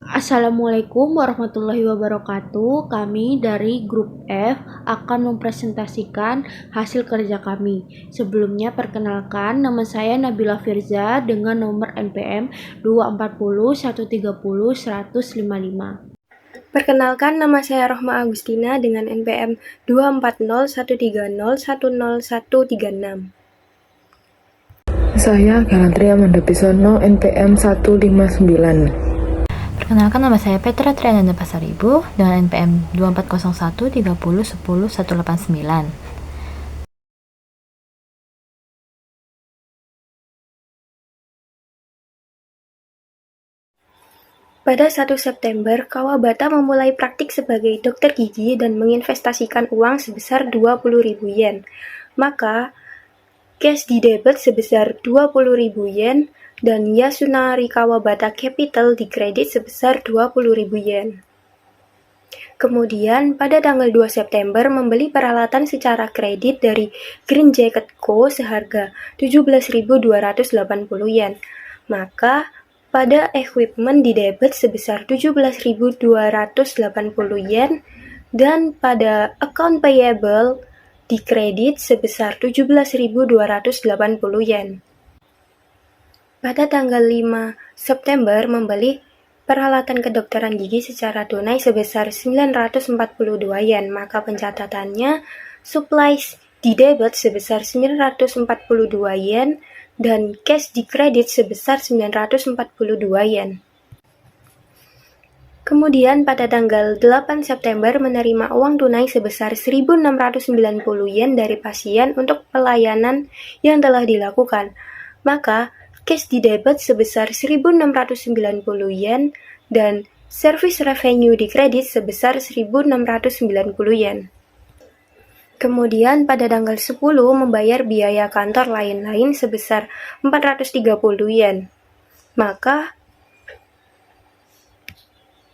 Assalamualaikum warahmatullahi wabarakatuh. Kami dari grup F akan mempresentasikan hasil kerja kami. Sebelumnya perkenalkan, nama saya Nabila Firza dengan nomor NPM 240130155. Perkenalkan, nama saya Rohma Agustina dengan NPM 24013010136. Saya Galantria Mandabisono NPM 159. Perkenalkan, nama saya Petra Triananda Pasaribu dengan NPM 240130100189. Pada 1 September, Kawabata memulai praktik sebagai dokter gigi dan menginvestasikan uang sebesar 20.000 yen. Maka, cash didebit sebesar 20.000 yen dan Yasunari Kawabata Capital dikredit sebesar 20.000 yen. Kemudian, pada tanggal 2 September membeli peralatan secara kredit dari Green Jacket Co. seharga 17.280 yen. Maka, pada equipment didebit sebesar 17.280 yen dan pada account payable dikredit sebesar 17.280 yen. Pada tanggal 5 September membeli peralatan kedokteran gigi secara tunai sebesar 942 yen, maka pencatatannya supplies didebit sebesar 942 yen dan cash dikredit sebesar 942 yen. Kemudian pada tanggal 8 September menerima uang tunai sebesar 1.690 yen dari pasien untuk pelayanan yang telah dilakukan. Maka cash didebit sebesar 1.690 yen dan service revenue dikredit sebesar 1.690 yen. Kemudian pada tanggal 10 membayar biaya kantor lain-lain sebesar 430 yen. Maka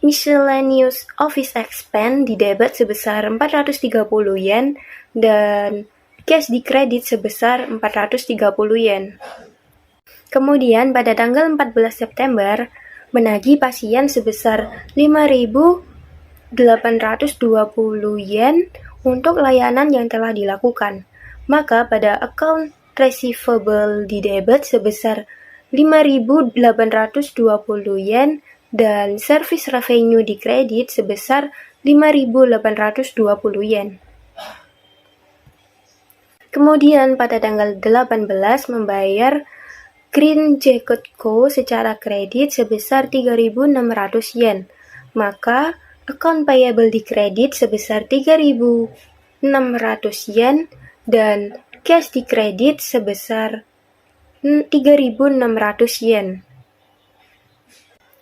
miscellaneous office expense didebit sebesar 430 yen dan cash dikredit sebesar 430 yen. Kemudian pada tanggal 14 September menagih pasien sebesar 5.820 yen untuk layanan yang telah dilakukan. Maka pada account receivable didebit sebesar 5.820 yen dan service revenue dikredit sebesar 5.820 yen. Kemudian pada tanggal 18 membayar Green Jacket Co. secara kredit sebesar 3.600 yen. Maka account payable dikredit sebesar 3.600 yen dan cash dikredit sebesar 3.600 yen.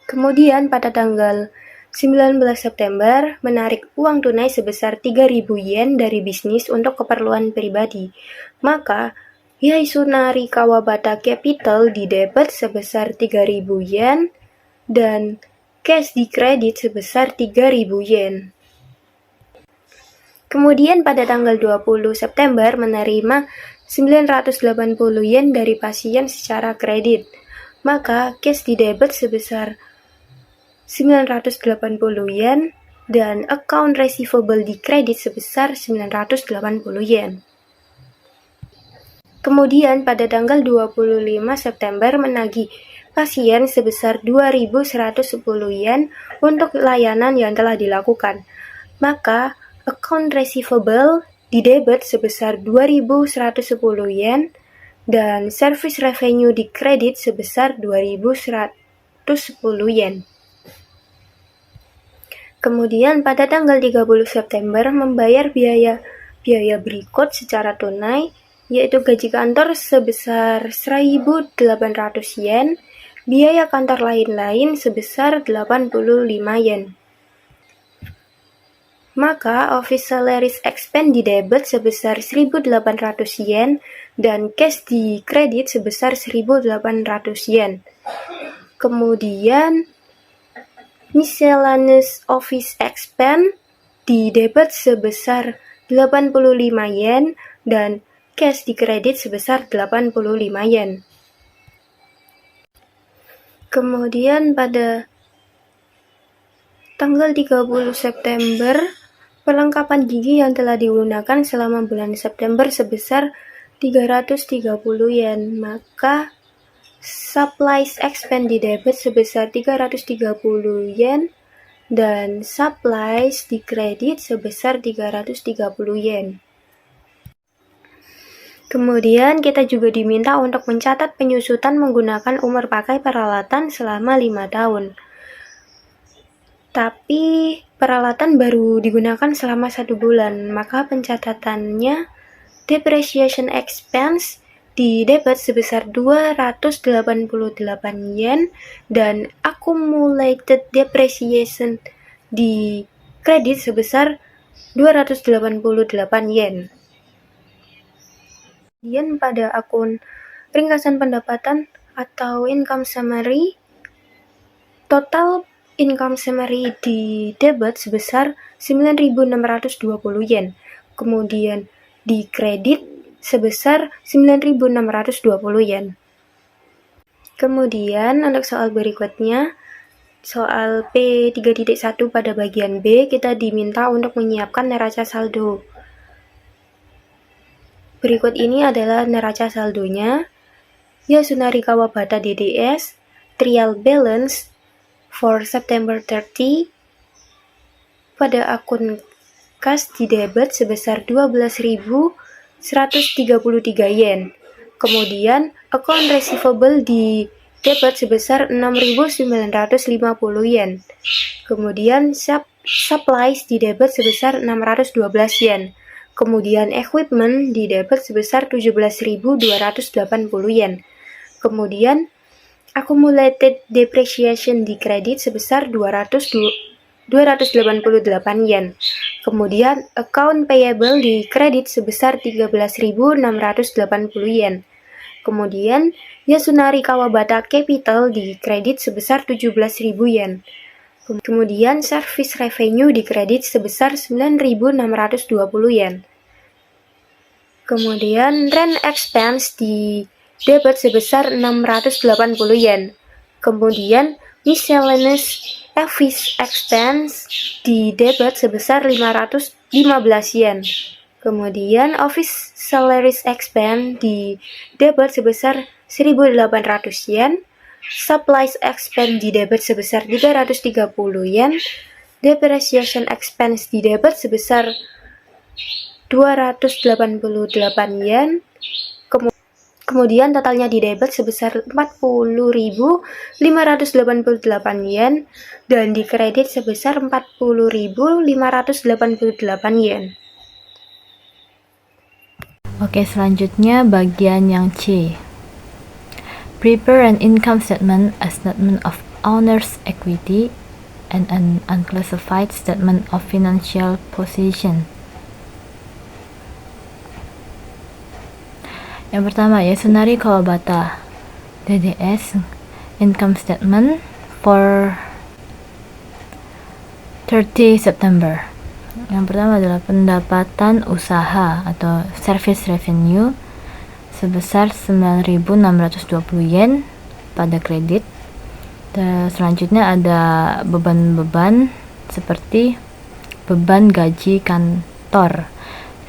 Kemudian pada tanggal 19 September menarik uang tunai sebesar 3.000 yen dari bisnis untuk keperluan pribadi. Maka Yasunari Kawabata Capital didebit sebesar 3.000 yen dan cash dikredit sebesar 3.000 yen. Kemudian pada tanggal 20 September menerima 980 yen dari pasien secara kredit. Maka cash didebit sebesar 980 yen dan account receivable dikredit sebesar 980 yen. Kemudian pada tanggal 25 September menagih pasien sebesar 2.110 yen untuk layanan yang telah dilakukan. Maka account receivable didebit sebesar 2.110 yen dan service revenue dikredit sebesar 2.110 yen. Kemudian pada tanggal 30 September membayar biaya berikut secara tunai, yaitu gaji kantor sebesar 1.800 yen, biaya kantor lain-lain sebesar 85 yen. Maka office salaries expense didebit sebesar 1.800 yen dan cash dikredit sebesar 1.800 yen. Kemudian miscellaneous office expense didebit sebesar 85 yen dan cash dikredit sebesar 85 yen. Kemudian pada Tanggal 30 September, perlengkapan gigi yang telah digunakan selama bulan September sebesar 330 yen, maka supplies expense di debit sebesar 330 yen dan supplies di kredit sebesar 330 yen. Kemudian kita juga diminta untuk mencatat penyusutan menggunakan umur pakai peralatan selama 5 tahun. Tapi peralatan baru digunakan selama 1 bulan, maka pencatatannya depreciation expense di debit sebesar 288 yen dan accumulated depreciation di kredit sebesar 288 yen. Kemudian pada akun ringkasan pendapatan atau income summary, total income summary di debit sebesar 9.620 yen. Kemudian di kredit sebesar 9.620 yen. Kemudian untuk soal berikutnya, soal P3.1 pada bagian B, kita diminta untuk menyiapkan neraca saldo. Berikut ini adalah neraca saldonya. Yasunari Kawabata DDS, trial balance for September 30 pada akun kas di debit sebesar 12.133 yen. Kemudian account receivable di debit sebesar 6.950 yen. Kemudian supplies di debit sebesar 612 yen. Kemudian equipment di debit sebesar 17.280 yen. Kemudian accumulated depreciation di kredit sebesar 288 yen. Kemudian account payable di kredit sebesar 13.680 yen. Kemudian Yasunari Kawabata Capital di kredit sebesar 17.000 yen. Kemudian service revenue di kredit sebesar 9.620 yen. Kemudian rent expense di debit sebesar 680 yen. Kemudian miscellaneous office expense di debit sebesar 515 yen. Kemudian office salaries expense di debit sebesar 1.800 yen. Supplies expense di debit sebesar 330 yen. Depreciation expense di debit sebesar 288 yen. Kemudian totalnya di debit sebesar 40.588 yen dan di kredit sebesar 40.588 yen. Oke, selanjutnya bagian yang C. Prepare an income statement, a statement of owner's equity, and an unclassified statement of financial position. Yang pertama, Yasunari Kawabata DDS income statement for 30 September. Yang pertama adalah pendapatan usaha atau service revenue sebesar 9.620 yen pada kredit. Dan selanjutnya ada beban-beban seperti beban gaji kantor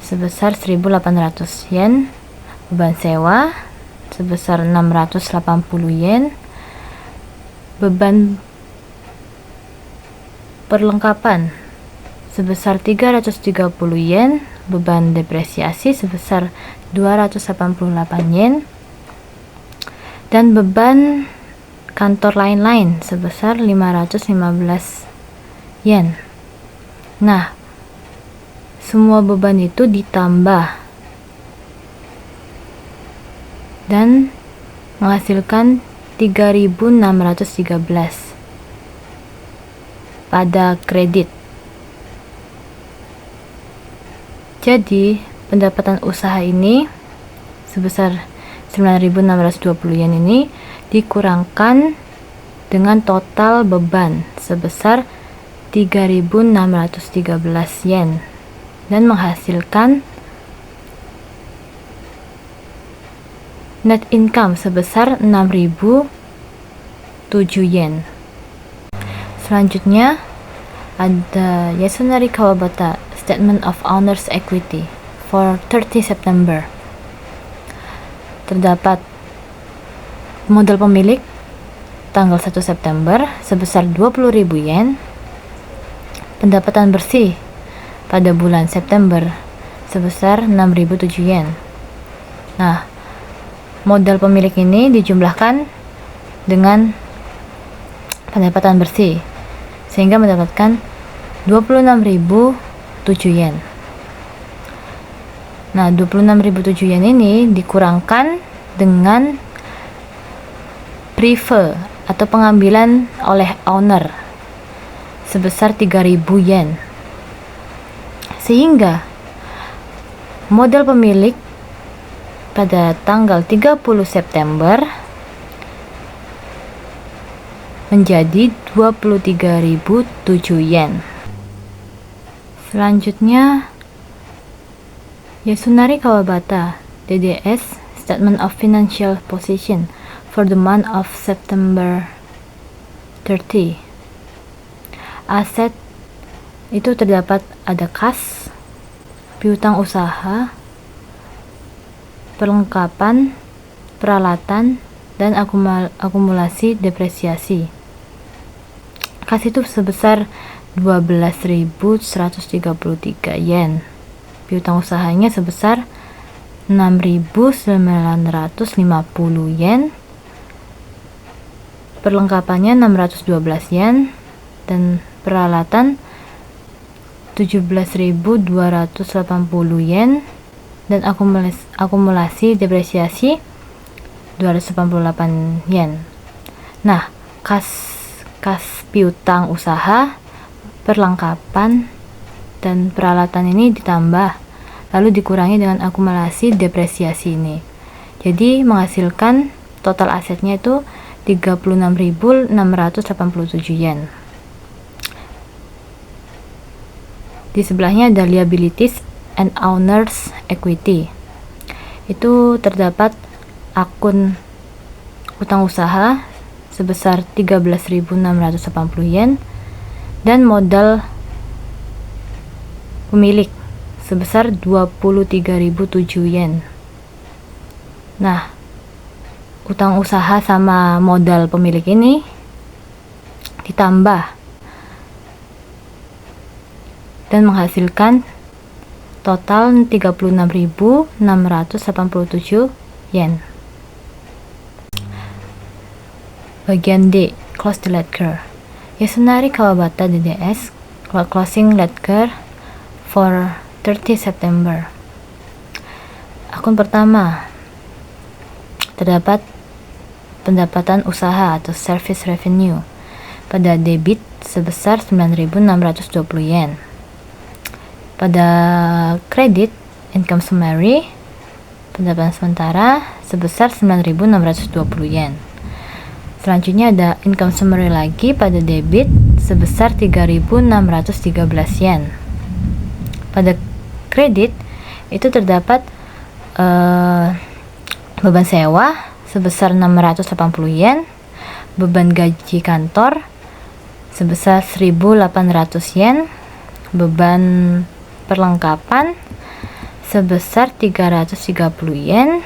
sebesar 1.800 yen, beban sewa sebesar 680 yen, beban perlengkapan sebesar 330 yen, beban depresiasi sebesar 288 yen, dan beban kantor lain-lain sebesar 515 yen. Nah, semua beban itu ditambah dan menghasilkan 3.613 pada kredit. Jadi, pendapatan usaha ini sebesar 9.620 yen ini dikurangkan dengan total beban sebesar 3.613 yen dan menghasilkan net income sebesar 6.007 yen. Selanjutnya, ada Yasunari Kawabata Statement of Owner's Equity for 30 September. Terdapat modal pemilik tanggal 1 September sebesar 20.000 yen. Pendapatan bersih pada bulan September sebesar 6.007 yen. Nah, modal pemilik ini dijumlahkan dengan pendapatan bersih sehingga mendapatkan 26.007 yen. Nah, 26.007 yen ini dikurangkan dengan prefer atau pengambilan oleh owner sebesar 3.000 yen. Sehingga modal pemilik pada tanggal 30 September menjadi 23.007 yen. Selanjutnya Yasunari Kawabata DDS Statement of Financial Position for the month of September 30. Aset itu terdapat ada kas, piutang usaha, perlengkapan, peralatan, dan akumulasi depresiasi. Kas itu sebesar 12.133 yen. Piutang usahanya sebesar 6.950 yen. Perlengkapannya 612 yen dan peralatan 17.280 yen dan akumulasi depresiasi 288 yen. Nah, kas piutang usaha, perlengkapan dan peralatan ini ditambah lalu dikurangi dengan akumulasi depresiasi ini. Jadi menghasilkan total asetnya itu 36.687 yen. Di sebelahnya ada liabilities and owner's equity. Itu terdapat akun utang usaha sebesar 13.680 yen dan modal pemilik sebesar 23.007 yen. Nah, utang usaha sama modal pemilik ini ditambah dan menghasilkan total 36.687 yen. Bagian D, close the ledger. Yasunari Kawabata DDS closing ledger for 30 September. Akun pertama terdapat pendapatan usaha atau service revenue pada debit sebesar 9.620 yen. Pada kredit income summary pendapatan sementara sebesar 9.620 yen. Selanjutnya ada income summary lagi pada debit sebesar 3.613 yen. Pada kredit itu terdapat beban sewa sebesar 680 yen, beban gaji kantor sebesar 1.800 yen, beban perlengkapan sebesar 330 yen,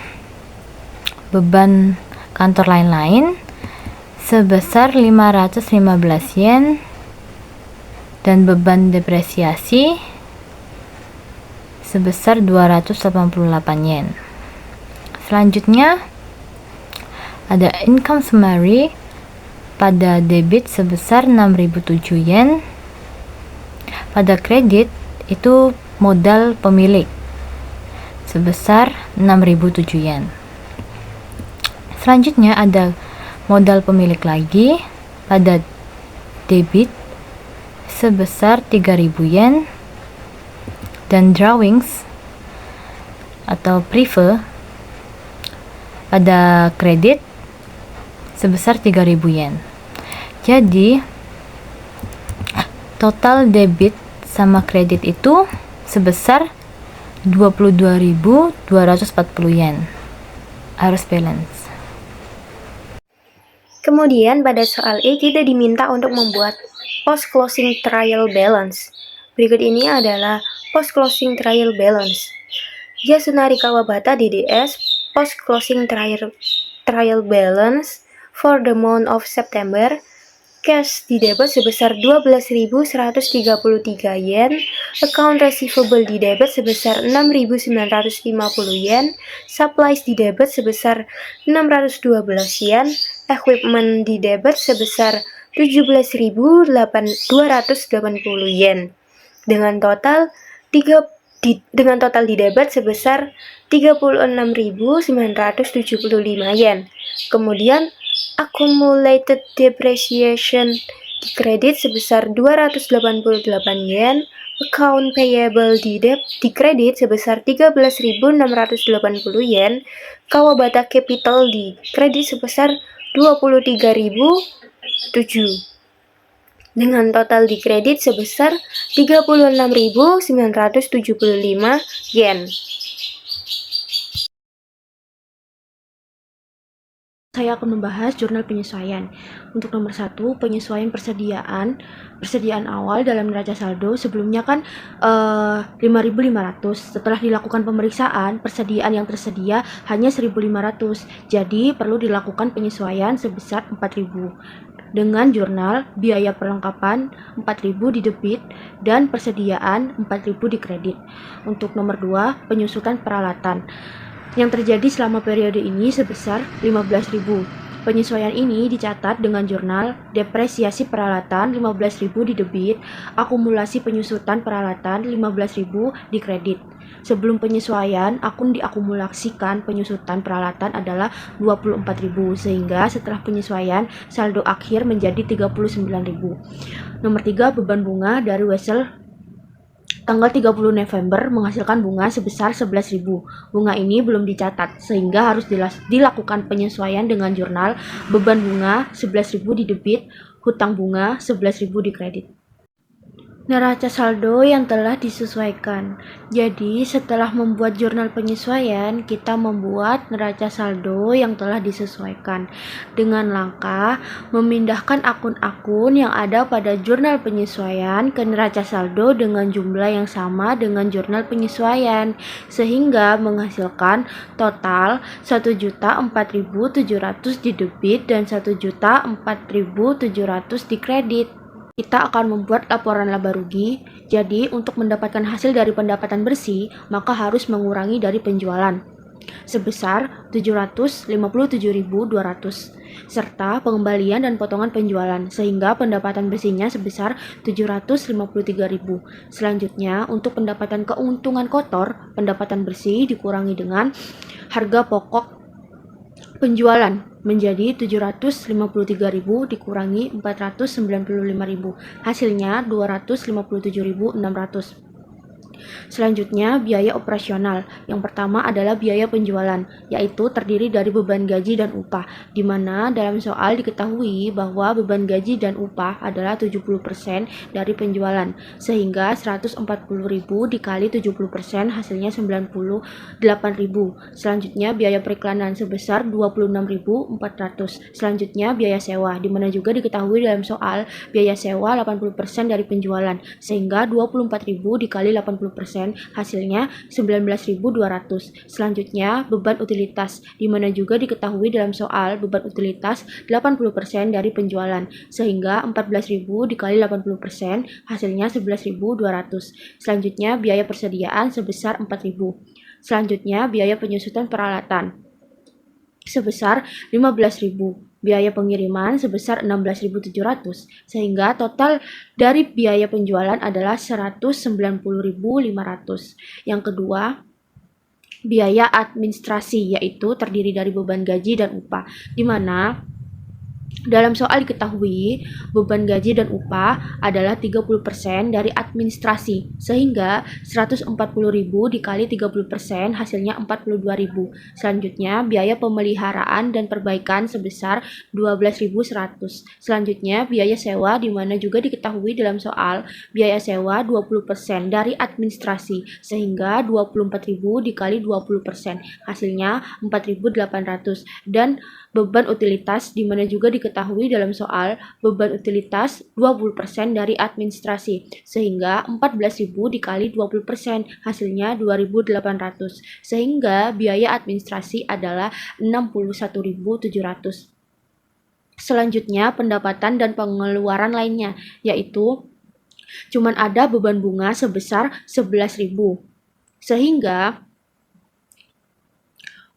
beban kantor lain-lain sebesar 515 yen, dan beban depresiasi sebesar 288 yen. Selanjutnya ada income summary pada debit sebesar 6.007 yen. Pada kredit itu modal pemilik sebesar 6.007 yen. Selanjutnya ada modal pemilik lagi pada debit sebesar 3.000 yen dan drawings atau prefer pada kredit sebesar 3.000 yen. Jadi total debit sama kredit itu sebesar 22.240 yen. Harus balance. Kemudian pada soal E kita diminta untuk membuat post-closing trial balance. Berikut ini adalah post-closing trial balance. Yasunari Kawabata DDS post-closing trial balance for the month of September. Cash di debit sebesar 12.133 yen, account receivable di debit sebesar 6.950 yen, supplies di debit sebesar 612 yen, equipment di debit sebesar 17.280 yen. Dengan total di debit sebesar 36.975 yen. Kemudian accumulated depreciation di kredit sebesar 288 yen, account payable di kredit sebesar 13.680 yen, Kawabata Capital di kredit sebesar 23.007. Dengan total di kredit sebesar 36.975 yen. Saya akan membahas jurnal penyesuaian. Untuk nomor 1, penyesuaian persediaan awal dalam neraca saldo. Sebelumnya kan 5.500. Setelah dilakukan pemeriksaan, persediaan yang tersedia hanya 1.500. Jadi perlu dilakukan penyesuaian sebesar 4.000. Dengan jurnal, biaya perlengkapan 4.000 di debit dan persediaan 4.000 di kredit. Untuk nomor 2, penyusutan peralatan yang terjadi selama periode ini sebesar 15.000. Penyesuaian ini dicatat dengan jurnal depresiasi peralatan 15.000 di debit, akumulasi penyusutan peralatan 15.000 di kredit. Sebelum penyesuaian, akun diakumulasikan penyusutan peralatan adalah 24.000, sehingga setelah penyesuaian saldo akhir menjadi 39.000. Nomor 3, beban bunga dari wesel tanggal 30 November menghasilkan bunga sebesar 11.000. Bunga ini belum dicatat, sehingga harus dilakukan penyesuaian dengan jurnal beban bunga 11.000 di debit, hutang bunga 11.000 di kredit. Neraca saldo yang telah disesuaikan. Jadi, setelah membuat jurnal penyesuaian, kita membuat neraca saldo yang telah disesuaikan dengan langkah memindahkan akun-akun yang ada pada jurnal penyesuaian ke neraca saldo dengan jumlah yang sama dengan jurnal penyesuaian, sehingga menghasilkan total 1.004.700 di debit dan 1.004.700 di kredit. Kita akan membuat laporan laba rugi. Jadi, untuk mendapatkan hasil dari pendapatan bersih, maka harus mengurangi dari penjualan sebesar 757.200 serta pengembalian dan potongan penjualan, sehingga pendapatan bersihnya sebesar 753.000. Selanjutnya, untuk pendapatan keuntungan kotor, pendapatan bersih dikurangi dengan harga pokok penjualan menjadi 753.000 dikurangi 495.000, hasilnya 257.600. Selanjutnya, biaya operasional. Yang pertama adalah biaya penjualan, yaitu terdiri dari beban gaji dan upah, di mana dalam soal diketahui bahwa beban gaji dan upah adalah 70% dari penjualan, sehingga 140.000 dikali 70% hasilnya 98.000. Selanjutnya, biaya periklanan sebesar 26.400. Selanjutnya, biaya sewa, di mana juga diketahui dalam soal biaya sewa 80% dari penjualan, sehingga 24.000 dikali 80% hasilnya 19.200. Selanjutnya, beban utilitas, di mana juga diketahui dalam soal beban utilitas 80% dari penjualan, sehingga 14.000 dikali 80% hasilnya 11.200. Selanjutnya, biaya persediaan sebesar 4.000. Selanjutnya, biaya penyusutan peralatan sebesar 15.000. Biaya pengiriman sebesar 16.700, sehingga total dari biaya penjualan adalah 190.500. Yang kedua, biaya administrasi, yaitu terdiri dari beban gaji dan upah, di mana dalam soal diketahui beban gaji dan upah adalah 30% dari administrasi, sehingga 140.000 dikali 30% hasilnya 42.000. Selanjutnya, biaya pemeliharaan dan perbaikan sebesar 12.100. Selanjutnya, biaya sewa, di mana juga diketahui dalam soal biaya sewa 20% dari administrasi, sehingga 24.000 dikali 20% hasilnya 4.800. Dan beban utilitas, di mana juga diketahui diketahui dalam soal beban utilitas 20% dari administrasi, sehingga 14.000 dikali 20%, hasilnya 2.800, sehingga biaya administrasi adalah 61.700. Selanjutnya, pendapatan dan pengeluaran lainnya, yaitu cuman ada beban bunga sebesar 11.000. Sehingga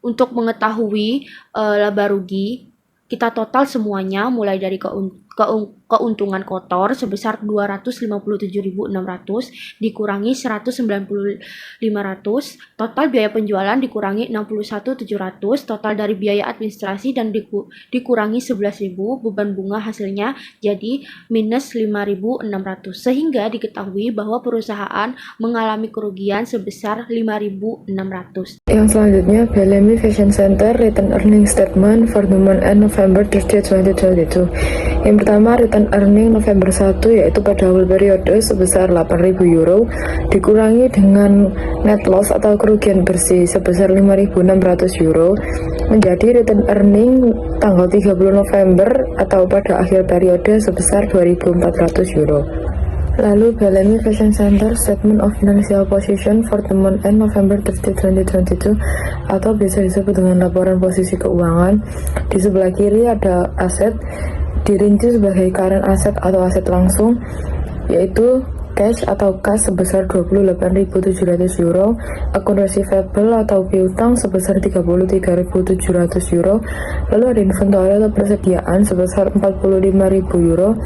untuk mengetahui laba rugi, kita total semuanya mulai dari keuntungan kotor sebesar 257.600 dikurangi 190.500, total biaya penjualan dikurangi 61.700, total dari biaya administrasi dan dikurangi 11.000, beban bunga hasilnya jadi minus 5.600, sehingga diketahui bahwa perusahaan mengalami kerugian sebesar 5.600. Yang selanjutnya, Bellamy Fashion Center Return Earning Statement for the month end November 30, 2022. Yang pertama, return earning November 1 yaitu pada awal periode sebesar 8.000 euro dikurangi dengan net loss atau kerugian bersih sebesar 5.600 euro menjadi return earning tanggal 30 November atau pada akhir periode sebesar 2.400 euro. Lalu Bellamy Fashion Center Statement of Financial Position for the month end November 30, 2022 atau biasa disebut dengan laporan posisi keuangan. Di sebelah kiri ada aset dirinci sebagai current asset atau aset langsung, yaitu cash atau kas sebesar 28.700 euro, akun receivable atau piutang sebesar 33.700 euro, lalu ada inventory atau persediaan sebesar 45.000 euro,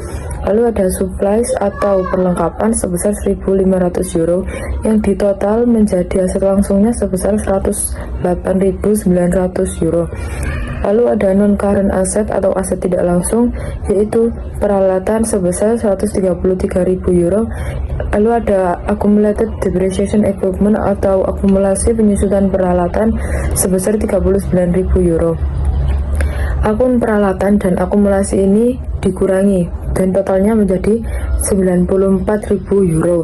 lalu ada supplies atau perlengkapan sebesar 1.500 euro, yang ditotal menjadi aset langsungnya sebesar 108.900 euro. Lalu ada non-current asset atau aset tidak langsung, yaitu peralatan sebesar 133.000 euro. Lalu ada accumulated depreciation equipment atau akumulasi penyusutan peralatan sebesar 39.000 euro. Akun peralatan dan akumulasi ini dikurangi dan totalnya menjadi 94.000 euro.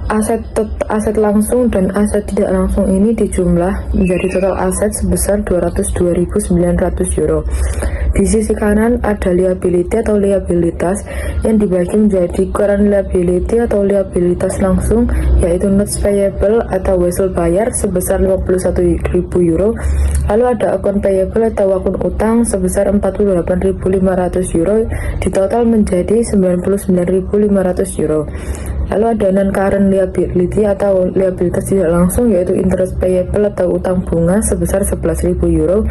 Aset langsung dan aset tidak langsung ini dijumlah menjadi total aset sebesar 202.900 euro. Di sisi kanan ada liability atau liabilitas yang dibagi menjadi current liability atau liabilitas langsung, yaitu notes payable atau wesel bayar sebesar 51.000 euro. Lalu ada akun payable atau akun utang sebesar 48.500 euro, di total menjadi 99.500 euro. Lalu ada non-current liability atau liabilitas tidak langsung, yaitu interest payable atau utang bunga sebesar 11.000 euro.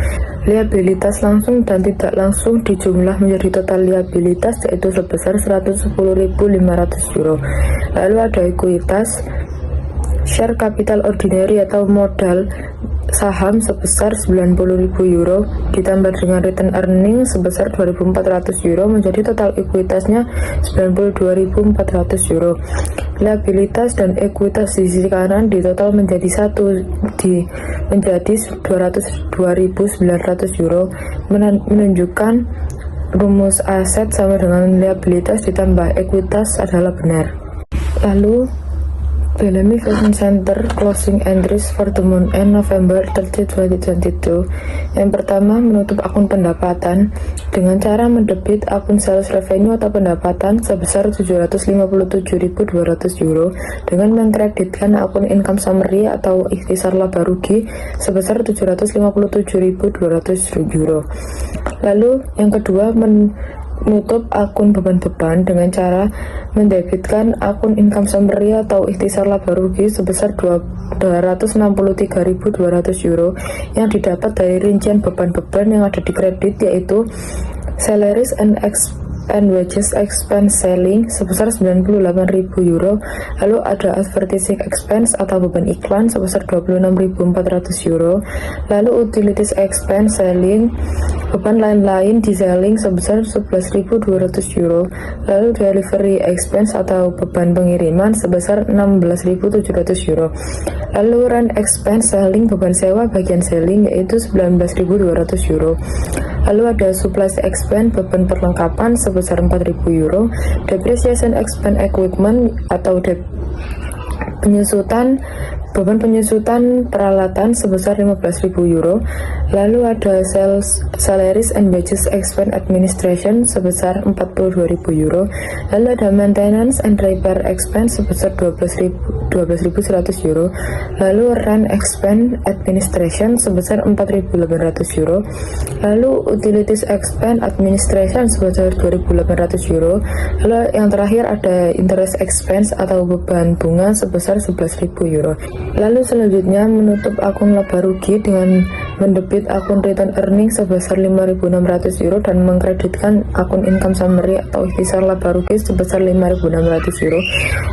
Liabilitas langsung dan tidak langsung dijumlah menjadi total liabilitas, yaitu sebesar 110.500 euro. Lalu ada ekuitas, share capital ordinary atau modal saham sebesar 90.000 euro ditambah dengan return earning sebesar 2.400 euro menjadi total ekuitasnya 92.400 euro. Liabilitas dan ekuitas di sisi kanan di total menjadi menjadi 202.900 euro, menunjukkan rumus aset sama dengan liabilitas ditambah ekuitas adalah benar. Lalu Bellamy Fashion Center Closing Entries for the month end November 30, 2022. Yang pertama, menutup akun pendapatan dengan cara mendebit akun sales revenue atau pendapatan sebesar 757.200 euro dengan mengkreditkan akun income summary atau ikhtisar laba rugi sebesar 757.200 euro. Lalu yang kedua, menutup akun beban-beban dengan cara mendebitkan akun income summary atau ikhtisar laba rugi sebesar 263.200 euro yang didapat dari rincian beban-beban yang ada di kredit, yaitu salaries and wages expense selling sebesar 98.000 euro. Lalu ada advertising expense atau beban iklan sebesar 26.400 euro. Lalu utilities expense selling, beban lain-lain di selling sebesar 11.200 euro. Lalu delivery expense atau beban pengiriman sebesar 16.700 euro. Lalu rent expense selling, beban sewa bagian selling yaitu 19.200 euro. Lalu ada supplies expense, beban perlengkapan sebesar 4.000 euro. Depreciation expense equipment atau beban penyusutan peralatan sebesar 15.000 euro. Lalu ada salaries and wages expense administration sebesar 42.000 euro. Lalu ada maintenance and repair expense sebesar 12.100 euro. Lalu rent expense administration sebesar 4.800 euro. Lalu utilities expense administration sebesar 2.800 euro. Lalu yang terakhir ada interest expense atau beban bunga sebesar 11.000 euro. Lalu selanjutnya menutup akun laba rugi dengan mendebit akun return earning sebesar 5.600 euro dan mengkreditkan akun income summary atau ikhtisar laba rugi sebesar 5.600 euro.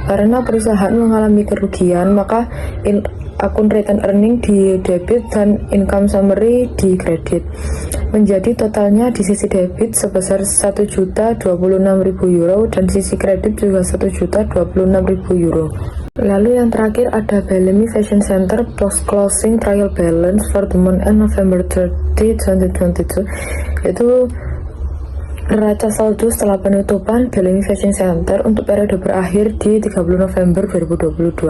Karena perusahaan mengalami kerugian, maka akun return earning di debit dan income summary di kredit. Menjadi totalnya di sisi debit sebesar 1.026.000 euro dan sisi kredit juga 1.026.000 euro. Lalu yang terakhir ada Bellamy Fashion Center post-closing trial balance for the month end November 30, 2022, yaitu neraca saldo setelah penutupan Bellamy Fashion Center untuk periode berakhir di 30 November 2022.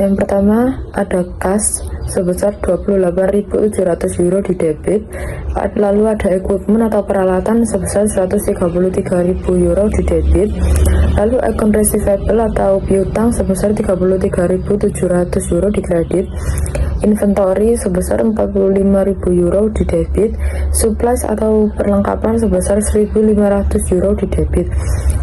Yang pertama ada kas sebesar 28.700 euro di debit, lalu ada equipment atau peralatan sebesar 133.000 euro di debit, lalu account receivable atau piutang sebesar 33.700 euro di kredit, inventory sebesar 45.000 euro di debit, supplies atau perlengkapan sebesar 1.500 euro di debit.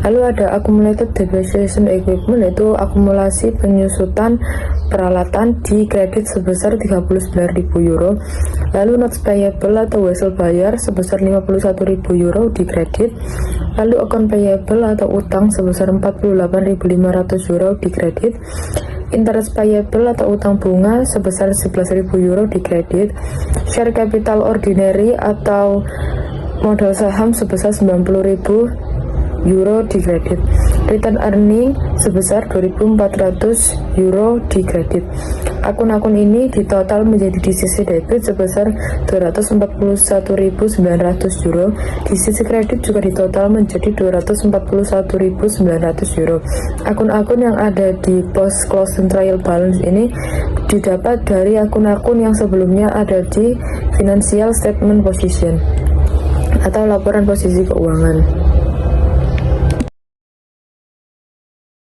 Lalu ada accumulated depreciation equipment, yaitu akumulasi penyusutan peralatan di kredit sebesar 39.000 euro. Lalu notes payable atau wesel bayar sebesar 51.000 euro di kredit. Lalu account payable atau utang sebesar 48.500 euro di kredit. Interest payable atau utang bunga sebesar 11.000 euro di kredit. Share capital ordinary atau modal saham sebesar 90.000 euro di kredit. Return earning sebesar 2.400 euro di kredit. Akun-akun ini ditotal menjadi di sisi debit sebesar 241.900 euro. Di sisi kredit juga ditotal menjadi 241.900 euro. Akun-akun yang ada di post closing trial balance ini didapat dari akun-akun yang sebelumnya ada di financial statement position atau laporan posisi keuangan.